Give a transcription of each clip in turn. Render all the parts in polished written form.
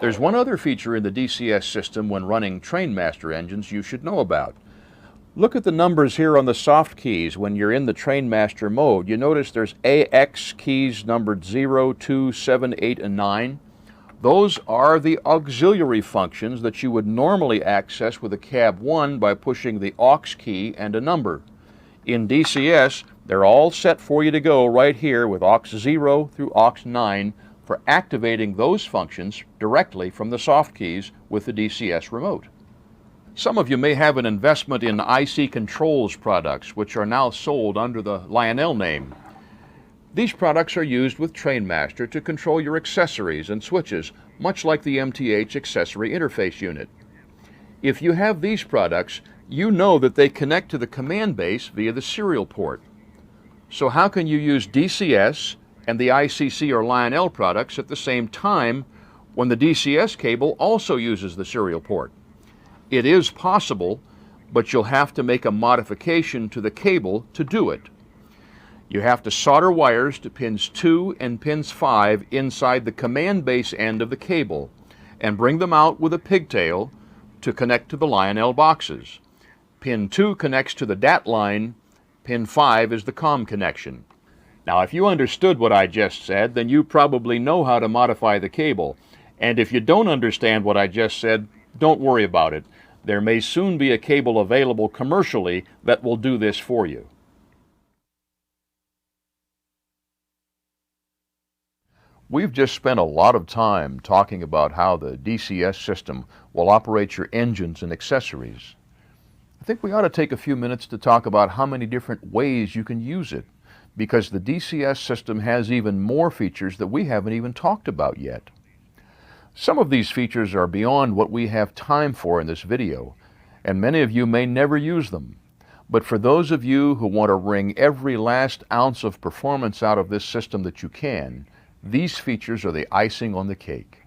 There's one other feature in the DCS system when running Trainmaster engines you should know about. Look at the numbers here on the soft keys when you're in the Trainmaster mode. You notice there's AX keys numbered 0, 2, 7, 8, and 9. Those are the auxiliary functions that you would normally access with a cab 1 by pushing the aux key and a number. In DCS, they're all set for you to go right here with aux 0 through aux 9 for activating those functions directly from the soft keys with the DCS remote. Some of you may have an investment in IC Controls products, which are now sold under the Lionel name. These products are used with Trainmaster to control your accessories and switches, much like the MTH accessory interface unit. If you have these products, you know that they connect to the command base via the serial port. So how can you use DCS and the ICC or Lionel products at the same time when the DCS cable also uses the serial port? It is possible, but you'll have to make a modification to the cable to do it. You have to solder wires to pins 2 and pins 5 inside the command base end of the cable and bring them out with a pigtail to connect to the Lionel boxes. Pin 2 connects to the DAT line, pin 5 is the COM connection. Now, if you understood what I just said, then you probably know how to modify the cable. And if you don't understand what I just said, don't worry about it. There may soon be a cable available commercially that will do this for you. We've just spent a lot of time talking about how the DCS system will operate your engines and accessories. I think we ought to take a few minutes to talk about how many different ways you can use it, because the DCS system has even more features that we haven't even talked about yet. Some of these features are beyond what we have time for in this video, and many of you may never use them. But for those of you who want to wring every last ounce of performance out of this system that you can, these features are the icing on the cake.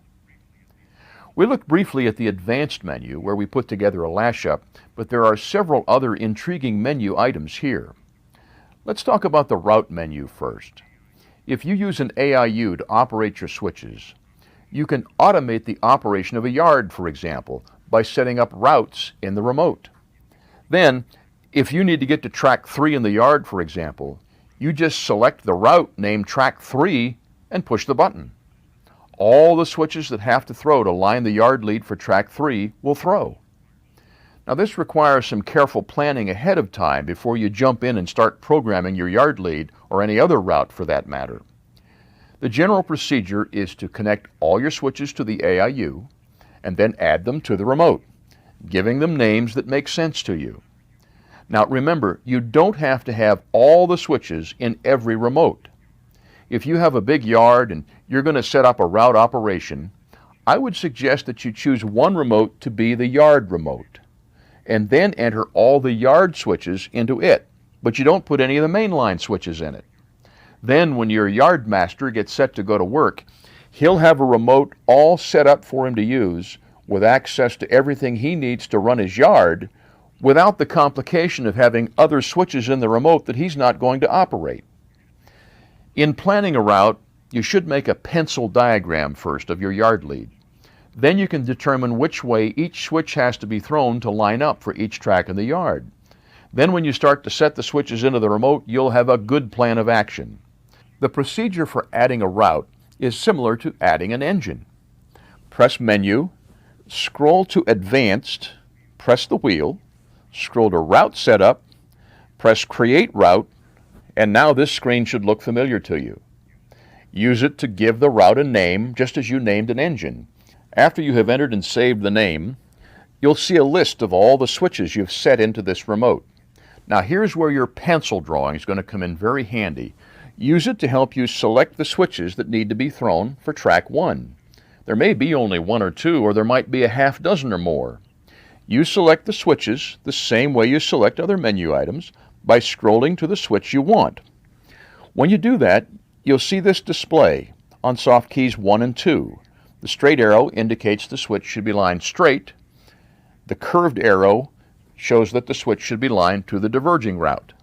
We looked briefly at the advanced menu where we put together a lash-up, but there are several other intriguing menu items here. Let's talk about the route menu first. If you use an AIU to operate your switches, you can automate the operation of a yard, for example, by setting up routes in the remote. Then, if you need to get to track 3 in the yard, for example, you just select the route named track 3 and push the button. All the switches that have to throw to line the yard lead for track 3 will throw. Now, this requires some careful planning ahead of time before you jump in and start programming your yard lead or any other route for that matter. The general procedure is to connect all your switches to the AIU and then add them to the remote, giving them names that make sense to you. Now remember, you don't have to have all the switches in every remote. If you have a big yard and you're going to set up a route operation, I would suggest that you choose one remote to be the yard remote, and then enter all the yard switches into it, but you don't put any of the mainline switches in it. Then when your yard master gets set to go to work, he'll have a remote all set up for him to use with access to everything he needs to run his yard without the complication of having other switches in the remote that he's not going to operate. In planning a route, you should make a pencil diagram first of your yard lead. Then you can determine which way each switch has to be thrown to line up for each track in the yard. Then when you start to set the switches into the remote, you'll have a good plan of action. The procedure for adding a route is similar to adding an engine. Press Menu, scroll to Advanced, press the wheel, scroll to Route Setup, press Create Route, and now this screen should look familiar to you. Use it to give the route a name, just as you named an engine. After you have entered and saved the name, you'll see a list of all the switches you've set into this remote. Now here's where your pencil drawing is going to come in very handy. Use it to help you select the switches that need to be thrown for track 1. There may be only 1 or 2, or there might be a half dozen or more. You select the switches the same way you select other menu items, by scrolling to the switch you want. When you do that, you'll see this display on soft keys 1 and 2. The straight arrow indicates the switch should be lined straight. The curved arrow shows that the switch should be lined to the diverging route.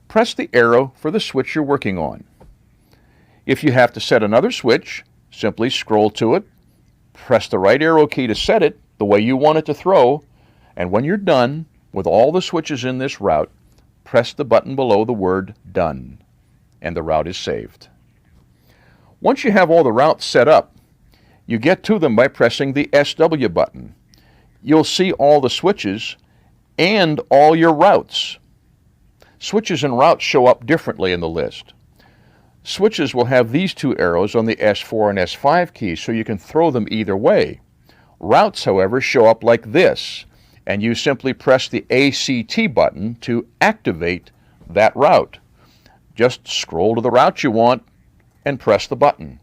Press the arrow for the switch you're working on. If you have to set another switch, simply scroll to it, Press the right arrow key to set it the way you want it to throw, and when you're done with all the switches in this route, press the button below the word Done, and the route is saved. Once you have all the routes set up, you get to them by pressing the SW button. You'll see all the switches and all your routes. Switches and routes show up differently in the list. Switches will have these two arrows on the S4 and S5 keys, so you can throw them either way. Routes, however, show up like this, and you simply press the ACT button to activate that route. Just scroll to the route you want and press the button.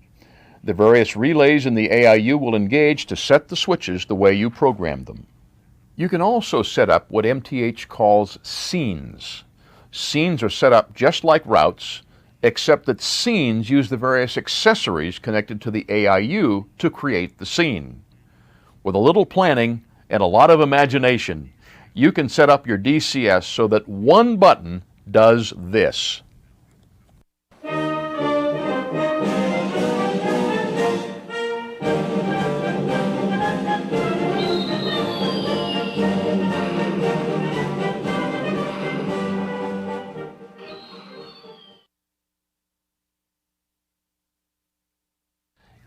The various relays in the AIU will engage to set the switches the way you programmed them. You can also set up what MTH calls scenes. Scenes are set up just like routes, except that scenes use the various accessories connected to the AIU to create the scene. With a little planning and a lot of imagination, you can set up your DCS so that one button does this.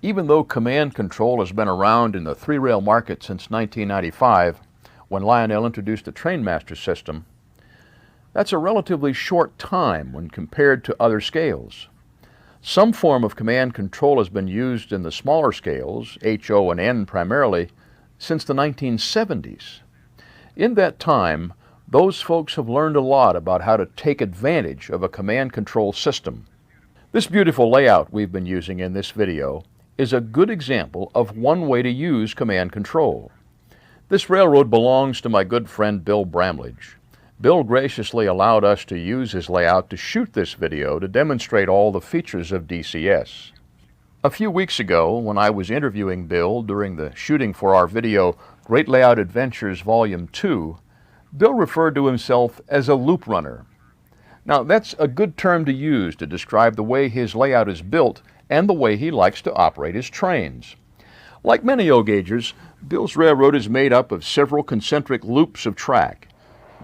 Even though command control has been around in the three-rail market since 1995, when Lionel introduced the Trainmaster system, that's a relatively short time when compared to other scales. Some form of command control has been used in the smaller scales, H, O, and N primarily, since the 1970s. In that time, those folks have learned a lot about how to take advantage of a command control system. This beautiful layout we've been using in this video is a good example of one way to use command control. This railroad belongs to my good friend Bill Bramlage. Bill graciously allowed us to use his layout to shoot this video to demonstrate all the features of DCS. A few weeks ago, when I was interviewing Bill during the shooting for our video Great Layout Adventures Volume 2, Bill referred to himself as a loop runner. Now, that's a good term to use to describe the way his layout is built and the way he likes to operate his trains. Like many O-gaugers, Bill's railroad is made up of several concentric loops of track.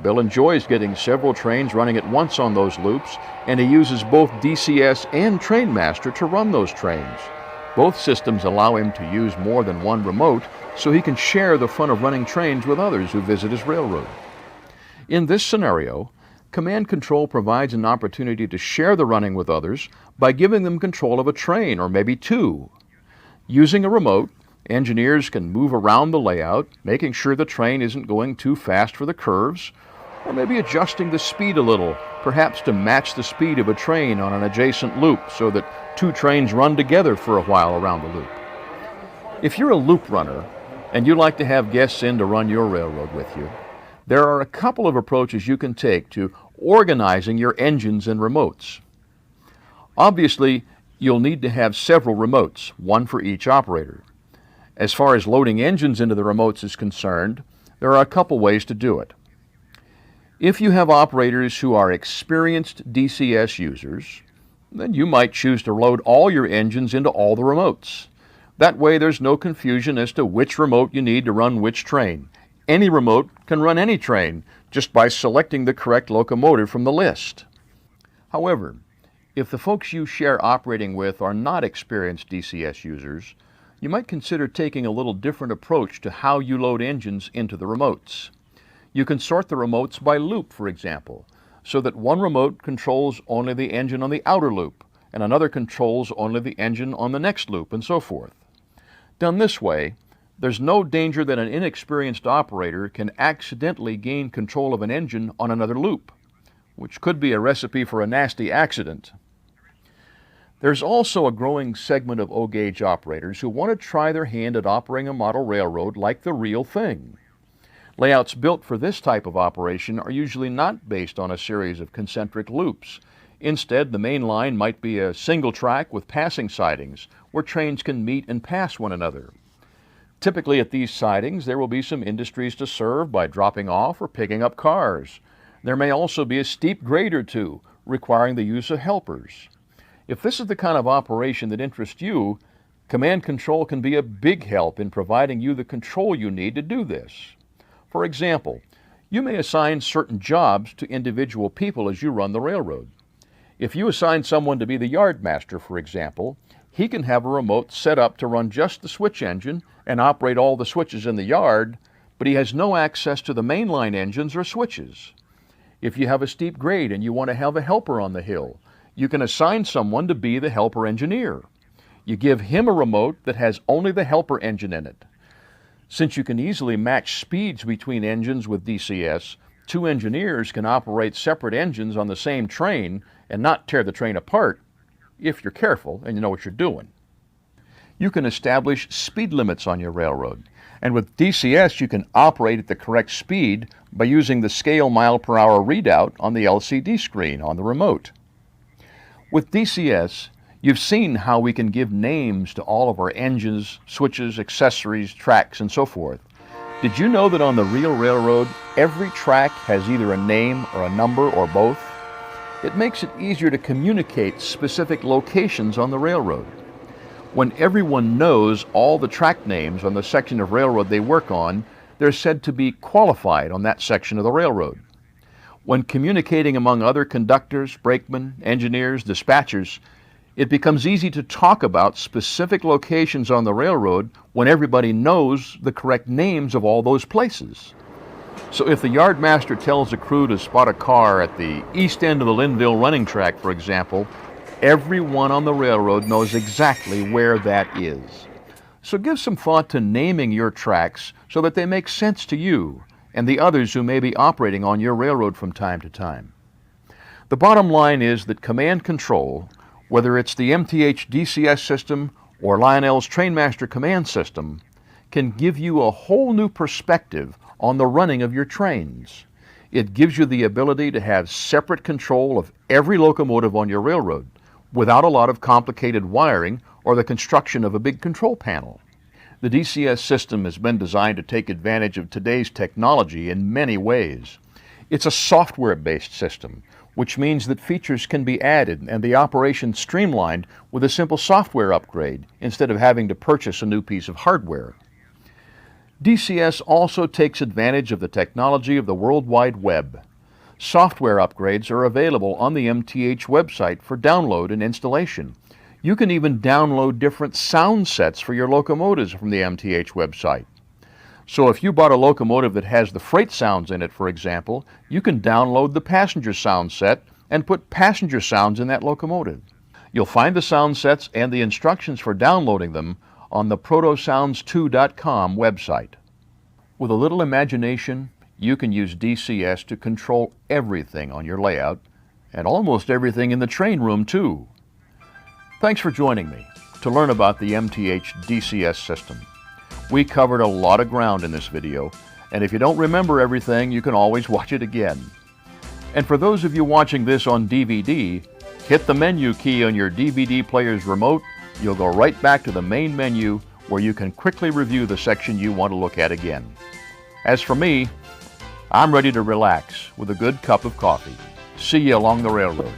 Bill enjoys getting several trains running at once on those loops, and he uses both DCS and Trainmaster to run those trains. Both systems allow him to use more than one remote, so he can share the fun of running trains with others who visit his railroad. In this scenario, command control provides an opportunity to share the running with others by giving them control of a train, or maybe two. Using a remote, engineers can move around the layout, making sure the train isn't going too fast for the curves, or maybe adjusting the speed a little, perhaps to match the speed of a train on an adjacent loop so that two trains run together for a while around the loop. If you're a loop runner and you like to have guests in to run your railroad with you, there are a couple of approaches you can take to organizing your engines and remotes. Obviously, you'll need to have several remotes, one for each operator. As far as loading engines into the remotes is concerned, there are a couple ways to do it. If you have operators who are experienced DCS users, then you might choose to load all your engines into all the remotes. That way there's no confusion as to which remote you need to run which train. Any remote can run any train just by selecting the correct locomotive from the list. However, if the folks you share operating with are not experienced DCS users, you might consider taking a little different approach to how you load engines into the remotes. You can sort the remotes by loop, for example, so that one remote controls only the engine on the outer loop, and another controls only the engine on the next loop, and so forth. Done this way, there's no danger that an inexperienced operator can accidentally gain control of an engine on another loop, which could be a recipe for a nasty accident. There's also a growing segment of O-gauge operators who want to try their hand at operating a model railroad like the real thing. Layouts built for this type of operation are usually not based on a series of concentric loops. Instead, the main line might be a single track with passing sidings where trains can meet and pass one another. Typically at these sidings, there will be some industries to serve by dropping off or picking up cars. There may also be a steep grade or two, requiring the use of helpers. If this is the kind of operation that interests you, Command control can be a big help in providing you the control you need to do this. For example, you may assign certain jobs to individual people as you run the railroad. If you assign someone to be the yard master, for example, he can have a remote set up to run just the switch engine and operate all the switches in the yard, but he has no access to the mainline engines or switches. If you have a steep grade and you want to have a helper on the hill, you can assign someone to be the helper engineer. You give him a remote that has only the helper engine in it. Since you can easily match speeds between engines with DCS, two engineers can operate separate engines on the same train and not tear the train apart, if you're careful and you know what you're doing. You can establish speed limits on your railroad, and with DCS you can operate at the correct speed by using the scale mile per hour readout on the LCD screen on the remote. With DCS, you've seen how we can give names to all of our engines, switches, accessories, tracks, and so forth. Did you know that on the real railroad, every track has either a name or a number or both? It makes it easier to communicate specific locations on the railroad. When everyone knows all the track names on the section of railroad they work on, they're said to be qualified on that section of the railroad. When communicating among other conductors, brakemen, engineers, dispatchers, it becomes easy to talk about specific locations on the railroad when everybody knows the correct names of all those places. So if the yardmaster tells a crew to spot a car at the east end of the Linville running track, for example, everyone on the railroad knows exactly where that is. So give some thought to naming your tracks so that they make sense to you and the others who may be operating on your railroad from time to time. The bottom line is that command control, whether it's the MTH DCS system or Lionel's Trainmaster Command System, can give you a whole new perspective on the running of your trains. It gives you the ability to have separate control of every locomotive on your railroad without a lot of complicated wiring or the construction of a big control panel. The DCS system has been designed to take advantage of today's technology in many ways. It's a software-based system, which means that features can be added and the operation streamlined with a simple software upgrade instead of having to purchase a new piece of hardware. DCS also takes advantage of the technology of the World Wide Web. Software upgrades are available on the MTH website for download and installation. You can even download different sound sets for your locomotives from the MTH website. So if you bought a locomotive that has the freight sounds in it, for example, you can download the passenger sound set and put passenger sounds in that locomotive. You'll find the sound sets and the instructions for downloading them on the protosounds2.com website. With a little imagination, you can use DCS to control everything on your layout and almost everything in the train room too. Thanks for joining me to learn about the MTH DCS system. We covered a lot of ground in this video, and if you don't remember everything, you can always watch it again. And for those of you watching this on DVD, hit the menu key on your DVD player's remote. You'll go right back to the main menu where you can quickly review the section you want to look at again. As for me, I'm ready to relax with a good cup of coffee. See you along the railroad.